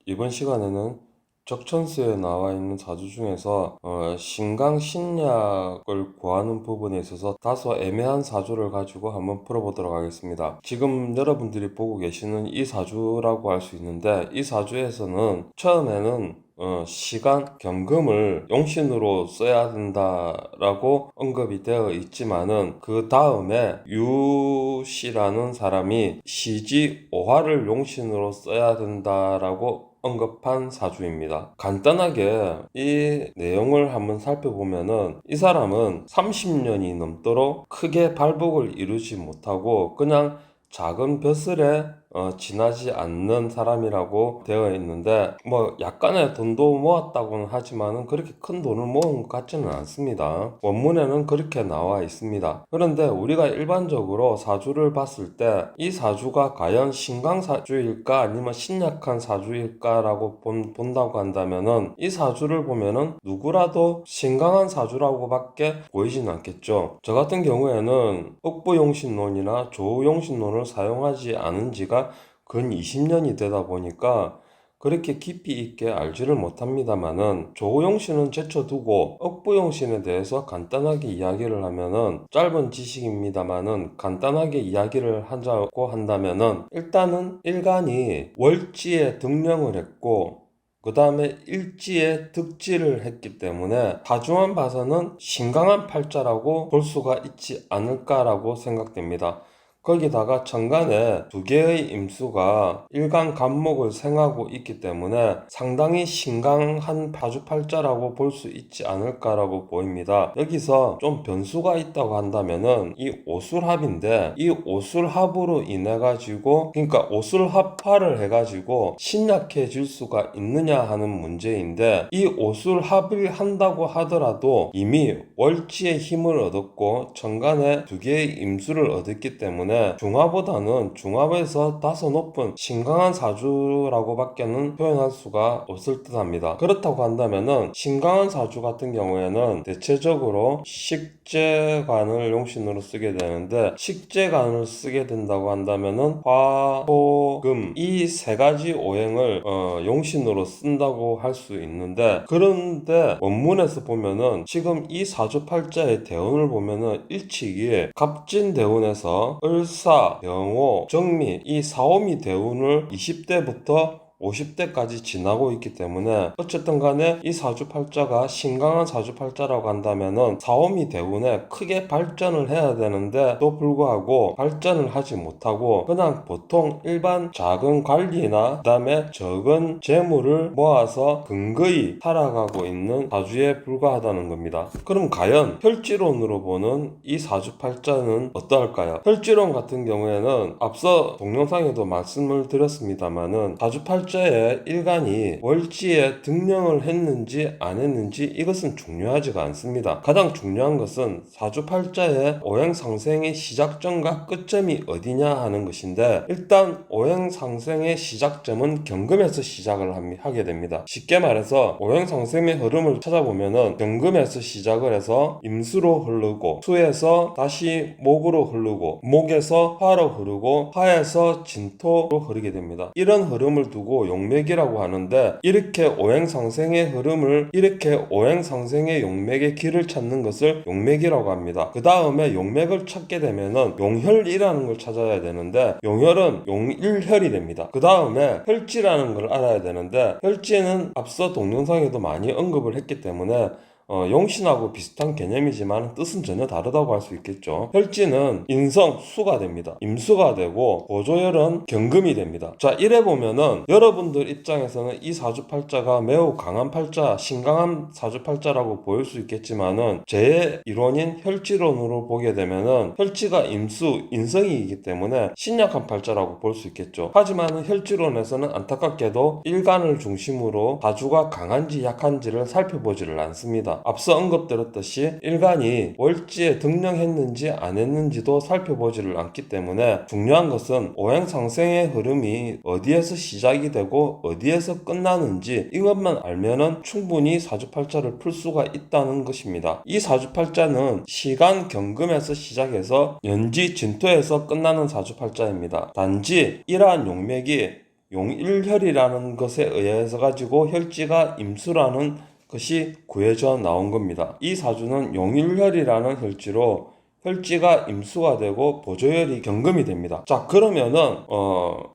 이번 시간에는 적천수에 나와 있는 사주 중에서 신강 신약을 구하는 부분에 있어서 다소 애매한 사주를 가지고 한번 풀어보도록 하겠습니다. 지금 여러분들이 보고 계시는 이 사주라고 할 수 있는데, 이 사주에서는 처음에는 시간, 경금을 용신으로 써야 된다라고 언급이 되어 있지만은, 그 다음에 유씨라는 사람이 시지 오화를 용신으로 써야 된다라고 언급한 사주입니다. 간단하게 이 내용을 한번 살펴보면은, 이 사람은 30년이 넘도록 크게 발복을 이루지 못하고 그냥 작은 벼슬에 지나지 않는 사람이라고 되어 있는데, 뭐 약간의 돈도 모았다고는 하지만은 그렇게 큰 돈을 모은 것 같지는 않습니다. 원문에는 그렇게 나와 있습니다. 그런데 우리가 일반적으로 사주를 봤을 때 이 사주가 과연 신강 사주일까 아니면 신약한 사주일까라고 본다고 한다면은, 이 사주를 보면은 누구라도 신강한 사주라고밖에 보이진 않겠죠. 저 같은 경우에는 억부용신론이나 조우용신론을 사용하지 않은 지가 근 20년이 되다 보니까 그렇게 깊이 있게 알지를 못합니다만은, 조우용신은 제쳐두고 억부용신에 대해서 간단하게 이야기를 하면은, 짧은 지식입니다만은 간단하게 이야기를 하자고 한다면은, 일단은 일간이 월지에 등령을 했고 그 다음에 일지에 득지를 했기 때문에 다중한 봐서는 신강한 팔자라고 볼 수가 있지 않을까라고 생각됩니다. 거기다가 천간에 두 개의 임수가 일간 간목을 생하고 있기 때문에 상당히 신강한 파주팔자라고 볼 수 있지 않을까라고 보입니다. 여기서 좀 변수가 있다고 한다면은 이 오술합인데, 이 오술합으로 인해 가지고, 그러니까 오술합화를 해 가지고 신약해질 수가 있느냐 하는 문제인데, 이 오술합을 한다고 하더라도 이미 월지의 힘을 얻었고 천간에 두 개의 임수를 얻었기 때문에 중화보다는 중화에서 다소 높은 신강한 사주라고 밖에는 표현할 수가 없을 듯 합니다. 그렇다고 한다면은 신강한 사주 같은 경우에는 대체적으로 식재관을 용신으로 쓰게 되는데, 식재관을 쓰게 된다고 한다면은 화, 토, 금 이 세 가지 오행을 용신으로 쓴다고 할 수 있는데, 그런데 원문에서 보면은 지금 이 사주팔자의 대운을 보면은 일치기에 갑진대운에서 을사, 병호, 정미 이 사오미 대운을 20대부터 50대까지 지나고 있기 때문에, 어쨌든 간에 이 사주팔자가 신강한 사주팔자라고 한다면은 사오미 대운에 크게 발전을 해야 되는데 또 불구하고 발전을 하지 못하고 그냥 보통 일반 작은 관리나 그 다음에 적은 재물을 모아서 근거히 살아가고 있는 사주에 불과하다는 겁니다. 그럼 과연 혈지론으로 보는 이 사주팔자는 어떠할까요? 혈지론 같은 경우에는 앞서 동영상에도 말씀을 드렸습니다만은, 사주팔자의 일간이 월지에 등령을 했는지 안 했는지 이것은 중요하지가 않습니다. 가장 중요한 것은 사주팔자의 오행상생의 시작점과 끝점이 어디냐 하는 것인데, 일단 오행상생의 시작점은 경금에서 시작을 하게 됩니다. 쉽게 말해서 오행상생의 흐름을 찾아보면은 경금에서 시작을 해서 임수로 흐르고, 수에서 다시 목으로 흐르고, 목에서 화로 흐르고, 화에서 진토로 흐르게 됩니다. 이런 흐름을 두고 용맥이라고 하는데, 이렇게 오행상생의 흐름을, 이렇게 오행상생의 용맥의 길을 찾는 것을 용맥이라고 합니다. 그 다음에 용맥을 찾게 되면은 용혈이라는 걸 찾아야 되는데, 용혈은 용일혈이 됩니다. 그 다음에 혈지라는 걸 알아야 되는데, 혈지는 앞서 동영상에도 많이 언급을 했기 때문에 용신하고 비슷한 개념이지만 뜻은 전혀 다르다고 할 수 있겠죠. 혈지는 인성, 수가 됩니다. 임수가 되고 고조혈은 경금이 됩니다. 자, 이래 보면은 여러분들 입장에서는 이 사주팔자가 매우 강한 팔자, 신강한 사주팔자라고 보일 수 있겠지만은, 제 이론인 혈지론으로 보게 되면은 혈지가 임수, 인성이기 때문에 신약한 팔자라고 볼 수 있겠죠. 하지만은 혈지론에서는 안타깝게도 일간을 중심으로 사주가 강한지 약한지를 살펴보지를 않습니다. 앞서 언급드렸듯이 일간이 월지에 등령했는지 안 했는지도 살펴보지를 않기 때문에, 중요한 것은 오행상생의 흐름이 어디에서 시작이 되고 어디에서 끝나는지 이것만 알면은 충분히 사주팔자를 풀 수가 있다는 것입니다. 이 사주팔자는 시간 경금에서 시작해서 연지 진토에서 끝나는 사주팔자입니다. 단지 이러한 용맥이 용일혈이라는 것에 의해서 가지고 혈지가 임수라는 것이 구해져 나온 겁니다. 이 사주는 용일혈이라는 혈지로 혈지가 임수가 되고 보조혈이 경금이 됩니다. 자, 그러면은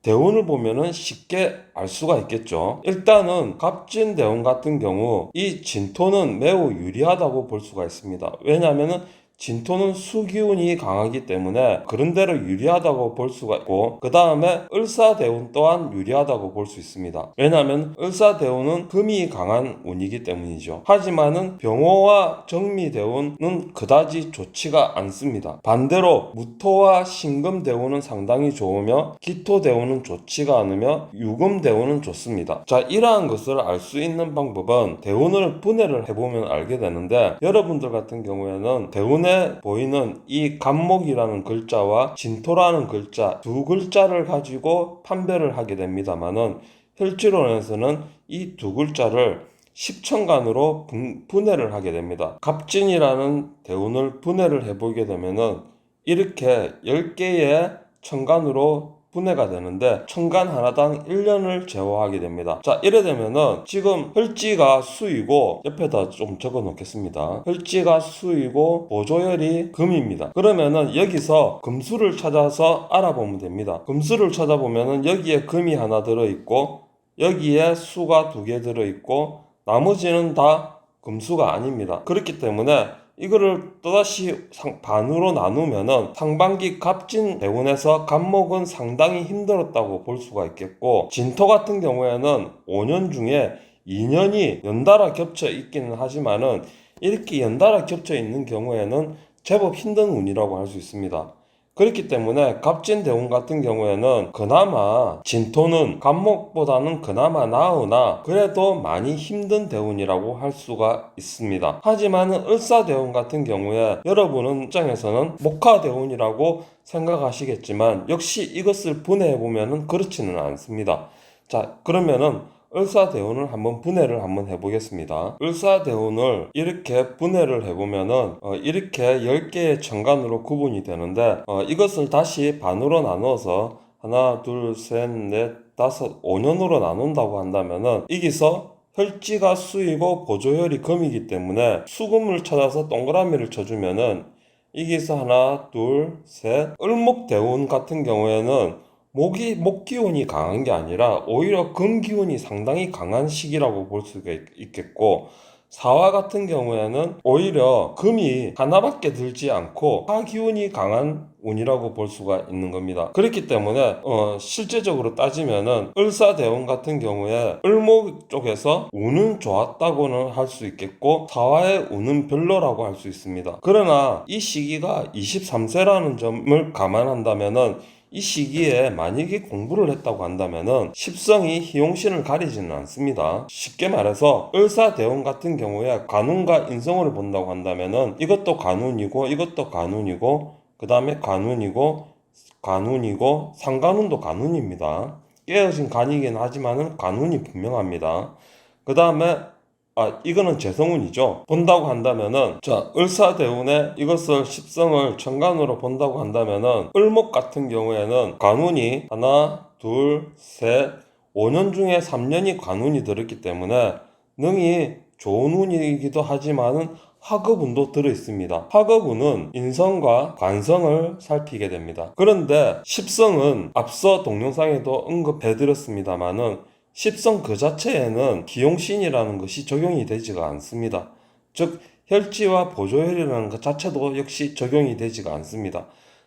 대운을 보면은 쉽게 알 수가 있겠죠. 일단은 갑진대운 같은 경우 이 진토는 매우 유리하다고 볼 수가 있습니다. 왜냐하면은 진토는 수기운이 강하기 때문에 그런대로 유리하다고 볼 수가 있고, 그 다음에 을사대운 또한 유리하다고 볼 수 있습니다. 왜냐하면 을사대운은 금이 강한 운이기 때문이죠. 하지만은 병호와 정미대운은 그다지 좋지가 않습니다. 반대로 무토와 신금대운은 상당히 좋으며 기토대운은 좋지가 않으며 유금대운은 좋습니다. 자, 이러한 것을 알 수 있는 방법은 대운을 분해를 해보면 알게 되는데, 여러분들 같은 경우에는 대운에 보이는 이 간목이라는 글자와 진토라는 글자 두 글자를 가지고 판별을 하게 됩니다만은, 혈지론에서는 이 두 글자를 십천간으로 분해를 하게 됩니다. 갑진이라는 대운을 분해를 해보게 되면은 이렇게 10개의 천간으로 분해가 되는데 천간 하나당 1년을 제어하게 됩니다. 자, 이래 되면은 지금 혈지가 수이고, 옆에다 좀 적어 놓겠습니다. 혈지가 수이고 보조혈이 금입니다. 그러면은 여기서 금수를 찾아서 알아보면 됩니다. 금수를 찾아보면은 여기에 금이 하나 들어있고 여기에 수가 2개 들어있고 나머지는 다 금수가 아닙니다. 그렇기 때문에 이거를 또다시 반으로 나누면은 상반기 갑진 대운에서 갑목은 상당히 힘들었다고 볼 수가 있겠고, 진토 같은 경우에는 5년 중에 2년이 연달아 겹쳐 있기는 하지만은 이렇게 연달아 겹쳐 있는 경우에는 제법 힘든 운이라고 할 수 있습니다. 그렇기 때문에 갑진대운 같은 경우에는 그나마 진토는 갑목보다는 그나마 나으나 그래도 많이 힘든 대운이라고 할 수가 있습니다. 하지만 을사대운 같은 경우에 여러분은 입장에서는 목화대운이라고 생각하시겠지만 역시 이것을 분해해보면 그렇지는 않습니다. 자, 그러면은 을사대운을 한번 분해를 한번 해보겠습니다. 을사대운을 이렇게 분해를 해보면은 이렇게 10개의 천간으로 구분이 되는데, 이것을 다시 반으로 나누어서 하나, 둘, 셋, 넷, 다섯, 5년으로 나눈다고 한다면은 여기서 혈지가 수이고 보조혈이 금이기 때문에 수금을 찾아서 동그라미를 쳐주면은 여기서 하나, 둘, 셋, 을목대운 같은 경우에는 목 기운이 강한 게 아니라 오히려 금 기운이 상당히 강한 시기라고 볼 수가 있겠고, 사화 같은 경우에는 오히려 금이 하나밖에 들지 않고 화 기운이 강한 운이라고 볼 수가 있는 겁니다. 그렇기 때문에 실제적으로 따지면은 을사대운 같은 경우에 을목 쪽에서 운은 좋았다고는 할 수 있겠고 사화의 운은 별로라고 할 수 있습니다. 그러나 이 시기가 23세라는 점을 감안한다면은 이 시기에 만약에 공부를 했다고 한다면은 십성이 희용신을 가리지는 않습니다. 쉽게 말해서 을사대운 같은 경우에 관운과 인성을 본다고 한다면은 이것도 관운이고 이것도 관운이고 그 다음에 관운이고 상관운도 관운입니다. 깨어진 관이긴 하지만은 관운이 분명합니다. 그 다음에 이거는 재성운이죠. 본다고 한다면은, 자, 을사대운에 이것을 십성을 천간으로 본다고 한다면은, 을목 같은 경우에는 관운이 하나, 둘, 셋, 5년 중에 3년이 관운이 들었기 때문에 능히 좋은 운이기도 하지만은 화급운도 들어있습니다. 화급운은 인성과 관성을 살피게 됩니다. 그런데 십성은 앞서 동영상에도 언급해드렸습니다만은 십성 그 자체에는 기용신이라는 것이 적용이 되지가 않습니다. 즉 혈지와 보조혈이라는 것 자체도 역시 적용이 되지가 않습니다.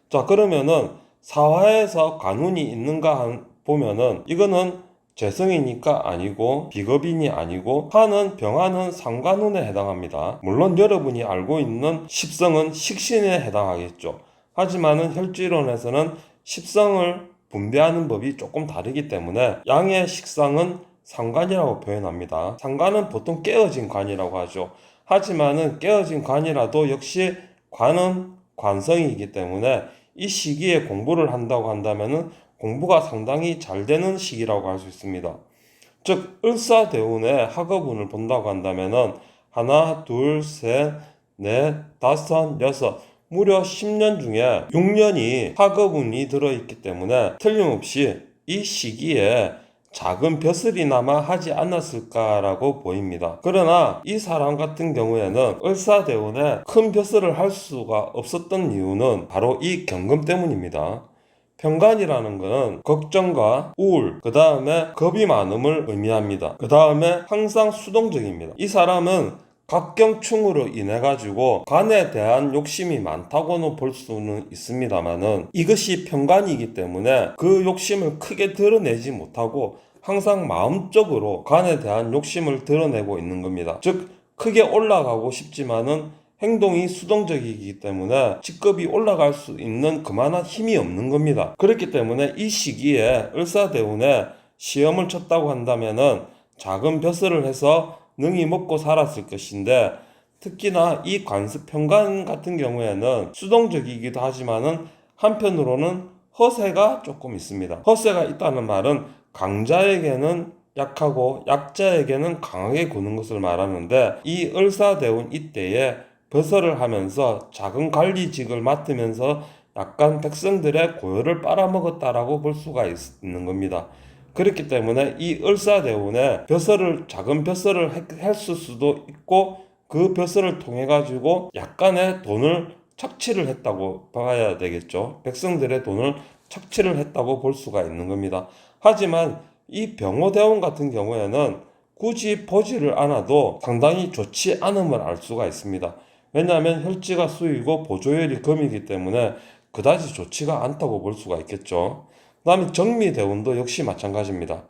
자, 그러면은 사화에서 관운이 있는가 보면은 이거는 재성이니까 아니고 비겁인이 아니고 화는 병화는 상관운에 해당합니다. 물론 여러분이 알고 있는 십성은 식신에 해당하겠죠. 하지만은 혈지론에서는 십성을 분배하는 법이 조금 다르기 때문에 양의 식상은 상관이라고 표현합니다. 상관은 보통 깨어진 관이라고 하죠. 하지만은 깨어진 관이라도 역시 관은 관성이기 때문에 이 시기에 공부를 한다고 한다면은 공부가 상당히 잘 되는 시기라고 할 수 있습니다. 즉 을사대운의 학업운을 본다고 한다면은 하나, 둘, 셋, 넷, 다섯, 여섯 무려 10년 중에 6년이 학업운이 들어있기 때문에 틀림없이 이 시기에 작은 벼슬이나마 하지 않았을까라고 보입니다. 그러나 이 사람 같은 경우에는 을사대운에 큰 벼슬을 할 수가 없었던 이유는 바로 이 경금 때문입니다. 편관이라는 것은 걱정과 우울, 그 다음에 겁이 많음을 의미합니다. 그 다음에 항상 수동적입니다. 이 사람은 각경충으로 인해 가지고 간에 대한 욕심이 많다고는 볼 수는 있습니다만은 이것이 편관이기 때문에 그 욕심을 크게 드러내지 못하고 항상 마음적으로 간에 대한 욕심을 드러내고 있는 겁니다. 즉 크게 올라가고 싶지만은 행동이 수동적이기 때문에 직급이 올라갈 수 있는 그만한 힘이 없는 겁니다. 그렇기 때문에 이 시기에 을사대운에 시험을 쳤다고 한다면은 작은 벼슬을 해서 능히 먹고 살았을 것인데, 특히나 이 관습 편관 같은 경우에는 수동적이기도 하지만은 한편으로는 허세가 조금 있습니다. 허세가 있다는 말은 강자에게는 약하고 약자에게는 강하게 구는 것을 말하는데, 이 을사대운 이때에 벼슬을 하면서 작은 관리직을 맡으면서 약간 백성들의 고열을 빨아먹었다라고 볼 수가 있는 겁니다. 그렇기 때문에 이 을사대운에 작은 벼슬을 했을 수도 있고, 그 벼슬을 통해 가지고 약간의 돈을 착취를 했다고 봐야 되겠죠. 백성들의 돈을 착취를 했다고 볼 수가 있는 겁니다. 하지만 이 병호대운 같은 경우에는 굳이 보지를 않아도 상당히 좋지 않음을 알 수가 있습니다. 왜냐하면 혈지가 수이고 보조혈이 금이기 때문에 그다지 좋지가 않다고 볼 수가 있겠죠. 그 다음에 정미대운도 역시 마찬가지입니다.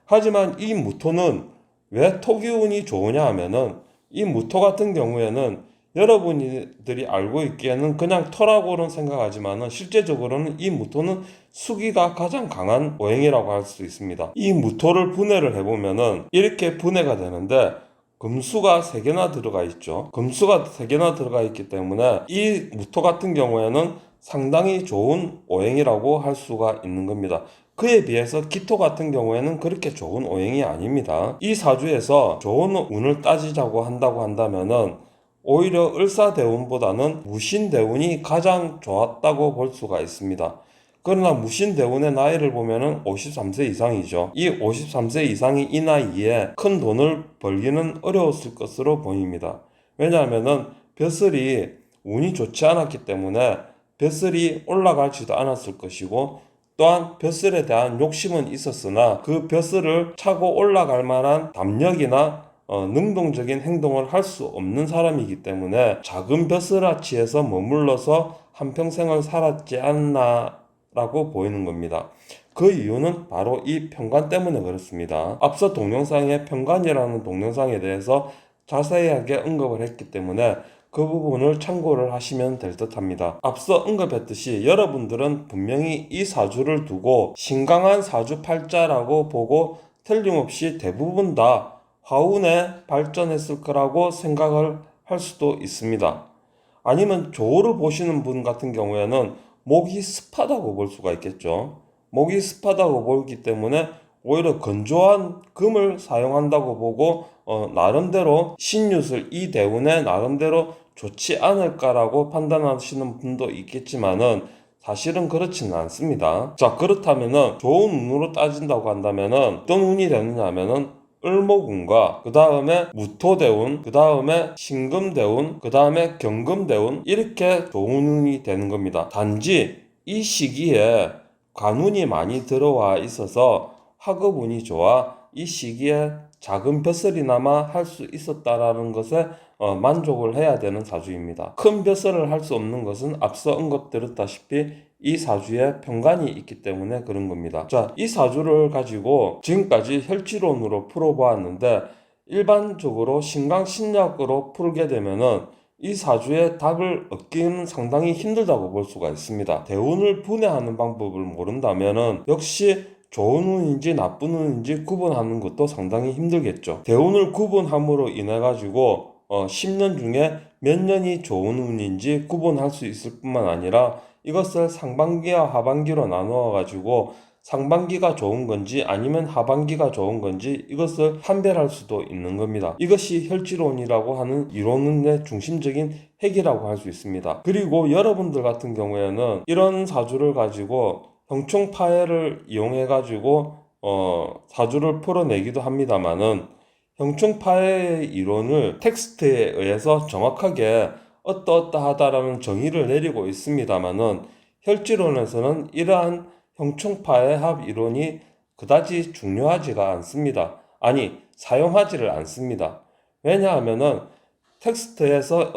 하지만 이 무토는 왜 토기운이 좋으냐 하면은, 이 무토 같은 경우에는 여러분들이 알고 있기에는 그냥 토라고는 생각하지만은 실제적으로는 이 무토는 수기가 가장 강한 오행이라고 할 수 있습니다. 이 무토를 분해를 해보면은 이렇게 분해가 되는데, 금수가 3개나 들어가 있죠. 금수가 3개나 들어가 있기 때문에 이 무토 같은 경우에는 상당히 좋은 오행이라고 할 수가 있는 겁니다. 그에 비해서 기토 같은 경우에는 그렇게 좋은 오행이 아닙니다. 이 사주에서 좋은 운을 따지자고 한다고 한다면은 오히려 을사대운보다는 무신대운이 가장 좋았다고 볼 수가 있습니다. 그러나 무신대운의 나이를 보면은 53세 이상이죠. 이 53세 이상이 이 나이에 큰 돈을 벌기는 어려웠을 것으로 보입니다. 왜냐하면은 벼슬이 운이 좋지 않았기 때문에 벼슬이 올라가지도 않았을 것이고, 또한 벼슬에 대한 욕심은 있었으나 그 벼슬을 차고 올라갈 만한 담력이나 능동적인 행동을 할 수 없는 사람이기 때문에 작은 벼슬아치에서 머물러서 한평생을 살았지 않나 라고 보이는 겁니다. 그 이유는 바로 이 편관 때문에 그렇습니다. 앞서 동영상에 편관이라는 동영상에 대해서 자세하게 언급을 했기 때문에 그 부분을 참고를 하시면 될 듯 합니다. 앞서 언급했듯이 여러분들은 분명히 이 사주를 두고 신강한 사주팔자라고 보고 틀림없이 대부분 다 화운에 발전했을 거라고 생각을 할 수도 있습니다. 아니면 조를 보시는 분 같은 경우에는 목이 습하다고 볼 수가 있겠죠. 목이 습하다고 보기 때문에 오히려 건조한 금을 사용한다고 보고 나름대로 신유술 이 대운에 나름대로 좋지 않을까라고 판단하시는 분도 있겠지만은 사실은 그렇지는 않습니다. 자, 그렇다면은 좋은 운으로 따진다고 한다면은 어떤 운이 되느냐 하면은 을목운과 그 다음에 무토대운, 그 다음에 신금대운, 그 다음에 경금대운, 이렇게 좋은 운이 되는 겁니다. 단지 이 시기에 관운이 많이 들어와 있어서 학업운이 좋아 이 시기에 작은 벼슬이나마 할 수 있었다라는 것에 만족을 해야 되는 사주입니다. 큰 벼슬을 할 수 없는 것은 앞서 언급드렸다시피 이 사주에 편관이 있기 때문에 그런 겁니다. 자, 이 사주를 가지고 지금까지 혈지론으로 풀어보았는데, 일반적으로 신강신약으로 풀게 되면은 이 사주의 답을 얻기는 상당히 힘들다고 볼 수가 있습니다. 대운을 분해하는 방법을 모른다면은 역시 좋은 운인지 나쁜 운인지 구분하는 것도 상당히 힘들겠죠. 대운을 구분함으로 인해 가지고 10년 중에 몇 년이 좋은 운인지 구분할 수 있을 뿐만 아니라 이것을 상반기와 하반기로 나누어 가지고 상반기가 좋은 건지 아니면 하반기가 좋은 건지 이것을 판별할 수도 있는 겁니다. 이것이 혈지론이라고 하는 이론의 중심적인 핵이라고 할 수 있습니다. 그리고 여러분들 같은 경우에는 이런 사주를 가지고 형충파해를 이용해 가지고 사주를 풀어내기도 합니다만은 형충파의 이론을 텍스트에 의해서 정확하게 어떠어떠하다라는 정의를 내리고 있습니다만은 혈지론에서는 이러한 형충파의 합 이론이 그다지 중요하지가 않습니다. 아니, 사용하지를 않습니다. 왜냐하면은 텍스트에서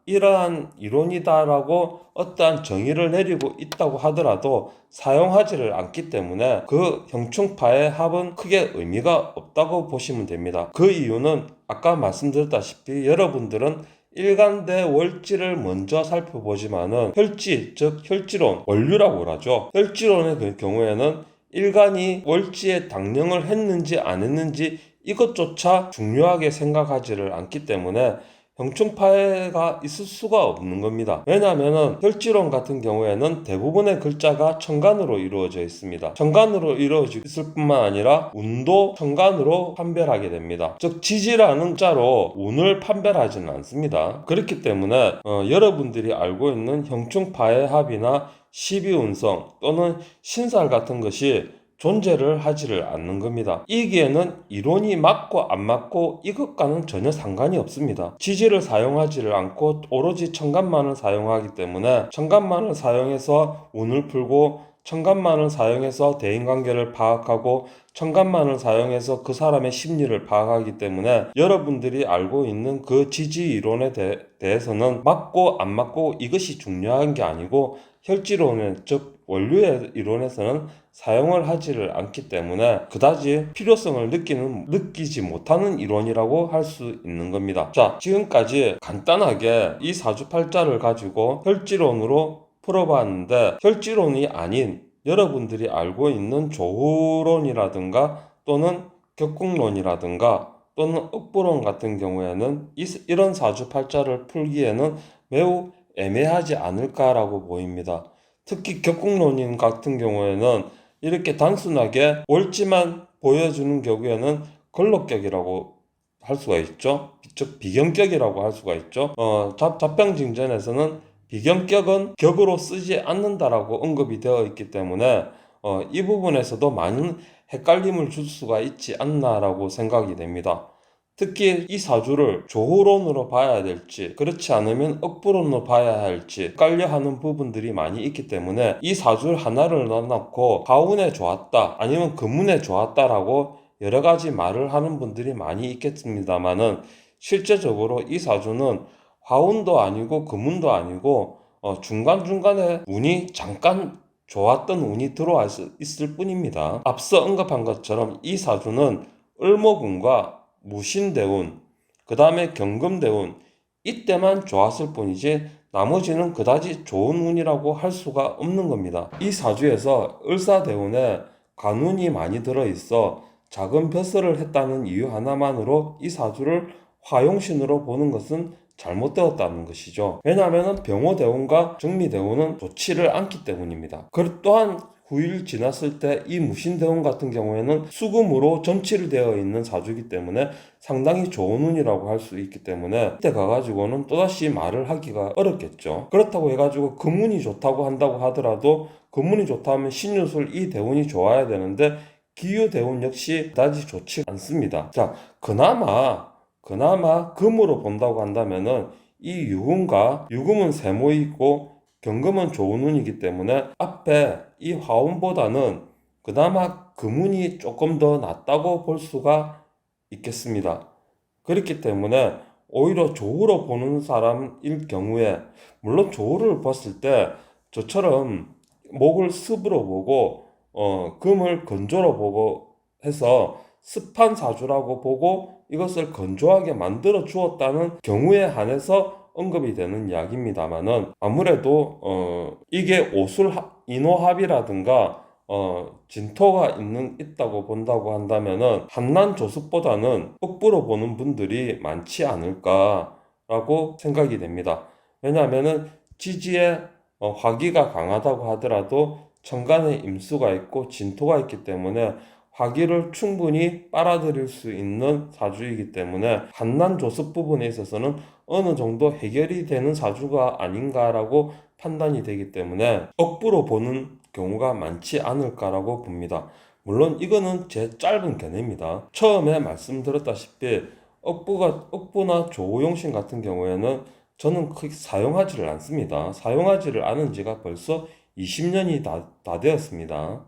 이러한 이론이다라고 어떠한 정의를 내리고 있다고 하더라도 사용하지를 않기 때문에 그 형충파의 합은 크게 의미가 없다고 보시면 됩니다. 그 이유는 아까 말씀드렸다시피 여러분들은 일간대 월지를 먼저 살펴보지만은 혈지, 즉 혈지론, 원류라고 하죠. 혈지론의 그 경우에는 일간이 월지에 당령을 했는지 안 했는지 이것조차 중요하게 생각하지를 않기 때문에 형충파해가 있을 수가 없는 겁니다. 왜냐하면 혈지론 같은 경우에는 대부분의 글자가 천간으로 이루어져 있습니다. 천간으로 이루어져 있을 뿐만 아니라 운도 천간으로 판별하게 됩니다. 즉 지지라는 자로 운을 판별하지는 않습니다. 그렇기 때문에 여러분들이 알고 있는 형충파의 합이나 십이운성 또는 신살 같은 것이 존재를 하지를 않는 겁니다. 이기에는 이론이 맞고 안 맞고 이것과는 전혀 상관이 없습니다. 지지를 사용하지를 않고 오로지 천간만을 사용하기 때문에 천간만을 사용해서 운을 풀고 천간만을 사용해서 대인관계를 파악하고 천간만을 사용해서 그 사람의 심리를 파악하기 때문에 여러분들이 알고 있는 그 지지 이론에 대해서는 맞고 안 맞고 이것이 중요한 게 아니고 혈지론의 즉 원류의 이론에서는 사용을 하지를 않기 때문에 그다지 필요성을 느끼지 못하는 이론이라고 할 수 있는 겁니다. 자, 지금까지 간단하게 이 사주팔자를 가지고 혈지론으로 풀어봤는데 혈지론이 아닌 여러분들이 알고 있는 조후론이라든가 또는 격국론이라든가 또는 억부론 같은 경우에는 이런 사주팔자를 풀기에는 매우 애매하지 않을까라고 보입니다. 특히 격국론인 같은 경우에는 이렇게 단순하게 월지만 보여주는 경우에는 걸록격이라고 할 수가 있죠. 즉 비경격이라고 할 수가 있죠. 잡병징전에서는 비경격은 격으로 쓰지 않는다라고 언급이 되어 있기 때문에 이 부분에서도 많은 헷갈림을 줄 수가 있지 않나라고 생각이 됩니다. 특히 이 사주를 조후론으로 봐야 될지 그렇지 않으면 억부론으로 봐야 할지 헷갈려 하는 부분들이 많이 있기 때문에 이 사주를 하나를 넣어놓고 가운에 좋았다 아니면 금운에 좋았다라고 여러 가지 말을 하는 분들이 많이 있겠습니다만은 실제적으로 이 사주는 화운도 아니고 금운도 아니고 중간중간에 운이 잠깐 좋았던 운이 들어와 있을 뿐입니다. 앞서 언급한 것처럼 이 사주는 을목운과 무신대운, 그 다음에 경금대운 이때만 좋았을 뿐이지 나머지는 그다지 좋은 운이라고 할 수가 없는 겁니다. 이 사주에서 을사대운에 간운이 많이 들어있어 작은 벼슬을 했다는 이유 하나만으로 이 사주를 화용신으로 보는 것은 잘못되었다는 것이죠. 왜냐하면 병호대운과 정미대운은 좋지를 않기 때문입니다. 또한 9일 지났을 때 이 무신대운 같은 경우에는 수금으로 점치를 되어 있는 사주이기 때문에 상당히 좋은 운이라고 할 수 있기 때문에 그때 가가지고는 또다시 말을 하기가 어렵겠죠. 그렇다고 해가지고 금운이 좋다고 한다고 하더라도 금운이 좋다면 신유술 이 대운이 좋아야 되는데 기유대운 역시 그다지 좋지 않습니다. 자, 그나마 금으로 본다고 한다면은 이 유금은 세모이고 경금은 좋은 운이기 때문에 앞에 이 화운보다는 그나마 금운이 조금 더 낫다고 볼 수가 있겠습니다. 그렇기 때문에 오히려 조우로 보는 사람일 경우에 물론 조우를 봤을 때 저처럼 목을 습으로 보고 금을 건조로 보고 해서 습한 사주라고 보고 이것을 건조하게 만들어 주었다는 경우에 한해서 언급이 되는 이야기입니다만은 아무래도 이게 인호합이라든가 진토가 있다고 본다고 한다면은 한난 조습보다는 억부로 보는 분들이 많지 않을까라고 생각이 됩니다. 왜냐하면은 지지에 화기가 강하다고 하더라도 천간에 임수가 있고 진토가 있기 때문에 화기를 충분히 빨아들일 수 있는 사주이기 때문에 한난 조습 부분에 있어서는 어느 정도 해결이 되는 사주가 아닌가라고 판단이 되기 때문에 억부로 보는 경우가 많지 않을까라고 봅니다. 물론 이거는 제 짧은 견해입니다. 처음에 말씀드렸다시피 억부나 조우용신 같은 경우에는 저는 크게 사용하지를 않습니다. 사용하지를 않은 지가 벌써 20년이 다 되었습니다.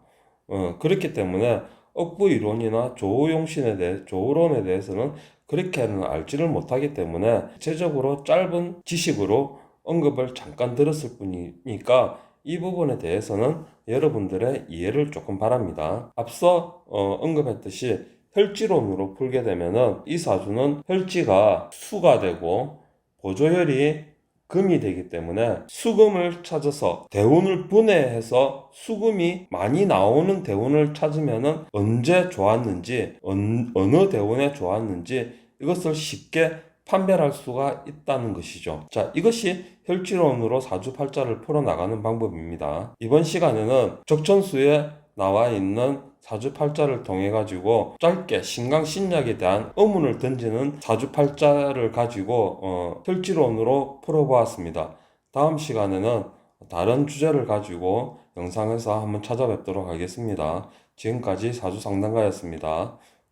그렇기 때문에 억부 이론이나 조우론에 대해서는 그렇게는 알지를 못하기 때문에 구체적으로 짧은 지식으로 언급을 잠깐 들었을 뿐이니까 이 부분에 대해서는 여러분들의 이해를 조금 바랍니다. 앞서 언급했듯이 혈지론으로 풀게 되면은 이 사주는 혈지가 수가 되고 보조혈이 금이 되기 때문에 수금을 찾아서 대운을 분해해서 수금이 많이 나오는 대운을 찾으면은 언제 좋았는지 어느 대운에 좋았는지 이것을 쉽게 판별할 수가 있다는 것이죠. 자, 이것이 혈지론으로 사주팔자를 풀어나가는 방법입니다. 이번 시간에는 적천수에 나와 있는 사주팔자를 통해 가지고 짧게 신강신약에 대한 의문을 던지는 사주팔자를 가지고 혈지론으로 풀어보았습니다. 다음 시간에는 다른 주제를 가지고 영상에서 한번 찾아뵙도록 하겠습니다. 지금까지 사주상담가였습니다.